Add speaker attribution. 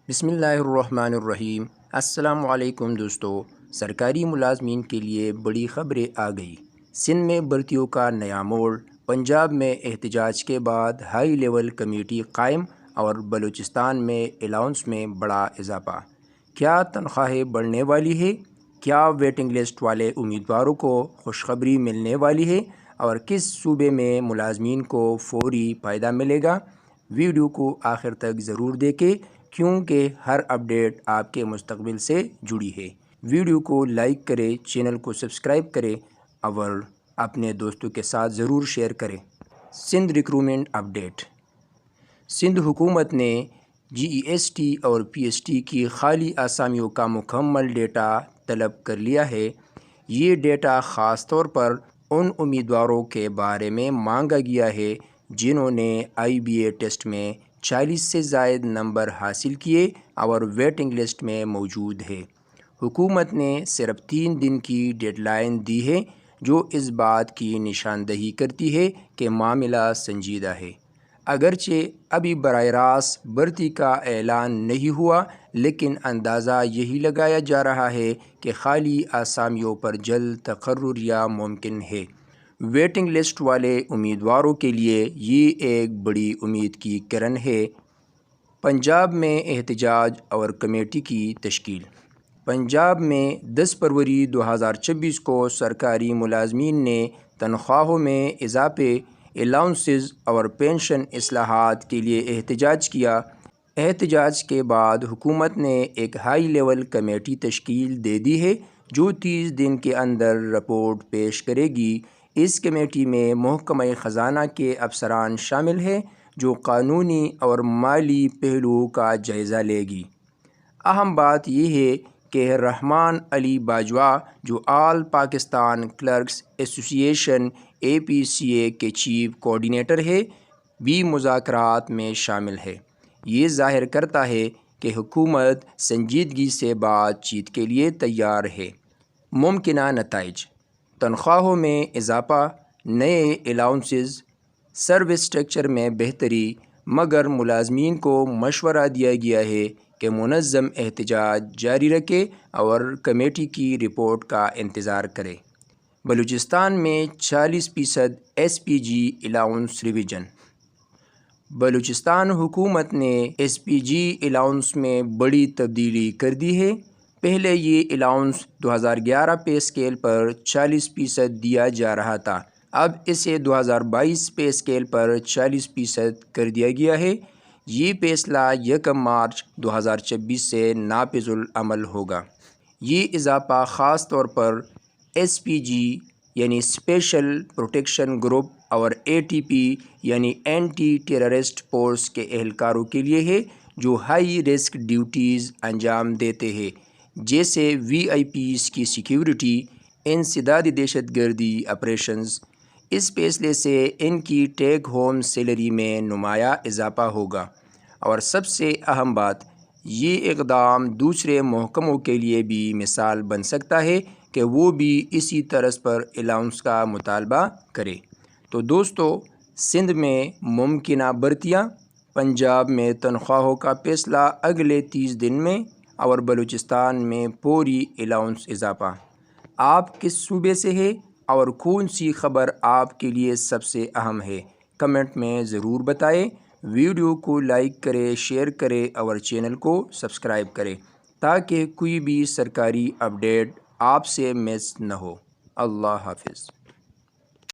Speaker 1: بسم اللہ الرحمن الرحیم۔ السلام علیکم دوستو، سرکاری ملازمین کے لیے بڑی خبریں آ گئی۔ سندھ میں بھرتیوں کا نیا موڑ، پنجاب میں احتجاج کے بعد ہائی لیول کمیٹی قائم اور بلوچستان میں الاؤنس میں بڑا اضافہ۔ کیا تنخواہیں بڑھنے والی ہے؟ کیا ویٹنگ لسٹ والے امیدواروں کو خوشخبری ملنے والی ہے؟ اور کس صوبے میں ملازمین کو فوری فائدہ ملے گا؟ ویڈیو کو آخر تک ضرور دیکھیں کیونکہ ہر اپڈیٹ آپ کے مستقبل سے جڑی ہے۔ ویڈیو کو لائک کریں، چینل کو سبسکرائب کریں اور اپنے دوستوں کے ساتھ ضرور شیئر کریں۔ Sindh recruitment update. سندھ حکومت نے جی ای ایس ٹی اور پی ایس ٹی کی خالی آسامیوں کا مکمل ڈیٹا طلب کر لیا ہے۔ یہ ڈیٹا خاص طور پر ان امیدواروں کے بارے میں مانگا گیا ہے جنہوں نے آئی بی اے ٹیسٹ میں 40 سے زائد نمبر حاصل کیے اور ویٹنگ لسٹ میں موجود ہے۔ حکومت نے صرف 3 دن کی ڈیڈ لائن دی ہے، جو اس بات کی نشاندہی کرتی ہے کہ معاملہ سنجیدہ ہے۔ اگرچہ ابھی براہ راست بھرتی کا اعلان نہیں ہوا، لیکن اندازہ یہی لگایا جا رہا ہے کہ خالی آسامیوں پر جلد تقرر ممکن ہے۔ ویٹنگ لسٹ والے امیدواروں کے لیے یہ ایک بڑی امید کی کرن ہے۔ پنجاب میں احتجاج اور کمیٹی کی تشکیل۔ پنجاب میں 10 فروری 2024 کو سرکاری ملازمین نے تنخواہوں میں اضافے، الاؤنسز اور پینشن اصلاحات کے لیے احتجاج کیا۔ احتجاج کے بعد حکومت نے ایک ہائی لیول کمیٹی تشکیل دے دی ہے جو 30 دن کے اندر رپورٹ پیش کرے گی۔ اس کمیٹی میں محکمہ خزانہ کے افسران شامل ہیں جو قانونی اور مالی پہلوؤں کا جائزہ لے گی۔ اہم بات یہ ہے کہ رحمان علی باجوہ، جو آل پاکستان کلرکس ایسوسی ایشن APCA کے چیف کوآرڈینیٹر ہے، بھی مذاکرات میں شامل ہے۔ یہ ظاہر کرتا ہے کہ حکومت سنجیدگی سے بات چیت کے لیے تیار ہے۔ ممکنہ نتائج: تنخواہوں میں اضافہ، نئے الاؤنسز، سروس اسٹرکچر میں بہتری، مگر ملازمین کو مشورہ دیا گیا ہے کہ منظم احتجاج جاری رکھیں اور کمیٹی کی رپورٹ کا انتظار کریں۔ بلوچستان میں 40% SPG الاؤنس ریویژن۔ بلوچستان حکومت نے SPG الاؤنس میں بڑی تبدیلی کر دی ہے۔ پہلے یہ الاؤنس 2011 پے اسکیل پر 40% دیا جا رہا تھا، اب اسے 2022 پے اسکیل پر 40% کر دیا گیا ہے۔ یہ فیصلہ 1 مارچ 2026 سے نافذ العمل ہوگا۔ یہ اضافہ خاص طور پر SPG یعنی اسپیشل پروٹیکشن گروپ اور ATP یعنی اینٹی ٹیررسٹ فورس کے اہلکاروں کے لیے ہے جو ہائی رسک ڈیوٹیز انجام دیتے ہیں، جیسے VIPs کی سیکیورٹی، انسدادی دہشت گردی آپریشنز۔ اس فیصلے سے ان کی ٹیک ہوم سیلری میں نمایاں اضافہ ہوگا، اور سب سے اہم بات، یہ اقدام دوسرے محکموں کے لیے بھی مثال بن سکتا ہے کہ وہ بھی اسی طرز پر الاؤنس کا مطالبہ کریں۔ تو دوستو، سندھ میں ممکنہ بھرتیاں، پنجاب میں تنخواہوں کا فیصلہ اگلے 30 دن میں اور بلوچستان میں فوری الاؤنس اضافہ۔ آپ کس صوبے سے ہیں اور کون سی خبر آپ کے لیے سب سے اہم ہے؟ کمنٹ میں ضرور بتائیں۔ ویڈیو کو لائک کریں، شیئر کریں اور چینل کو سبسکرائب کریں تاکہ کوئی بھی سرکاری اپڈیٹ آپ سے مس نہ ہو۔ اللہ حافظ۔